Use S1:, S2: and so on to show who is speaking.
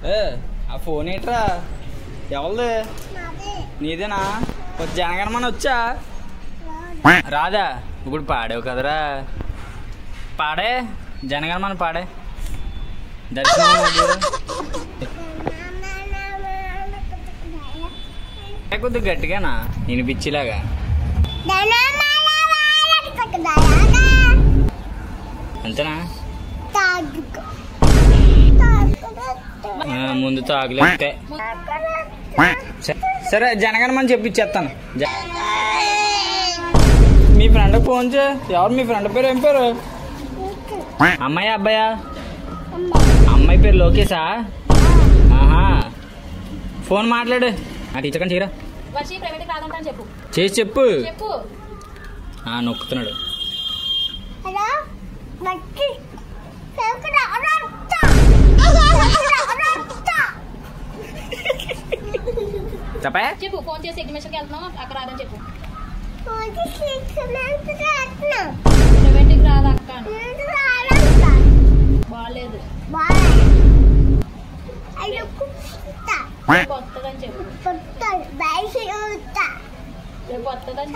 S1: ఆ ఫోన్ ఏంట్రా ఎవరిది? నీదేనా? జనగణమన వచ్చా రాదా? ఇప్పుడు పాడావు కదరా, పాడే జనగణమన పాడే. దర్శనం కొద్దిగా గట్టిగానా వినిపించేలాగా. అంతేనా? ముందు తాగులేస్తే సరే జనగణమని చెప్పించేస్తాను. మీ ఫ్రెండ్ ఫోన్ చే. ఎవరు మీ ఫ్రెండ్ పేరు? ఏం పేరు? అమ్మాయి అబ్బాయా? అమ్మాయి పేరు లోకేశా? ఆహా, ఫోన్ మాట్లాడు. ఆ టీచర్ కానీ చేయరా చేసి చెప్పు. నొక్కుతున్నాడు.
S2: చెప్పు ఫోన్ చేసి ఎగ్జిబిషన్కి వెళ్తున్నాం అక్కడ రాదని చెప్పు. రాదు అక్క బాగాలేదు కొత్తదని చెప్పు. రేపు వస్తుందని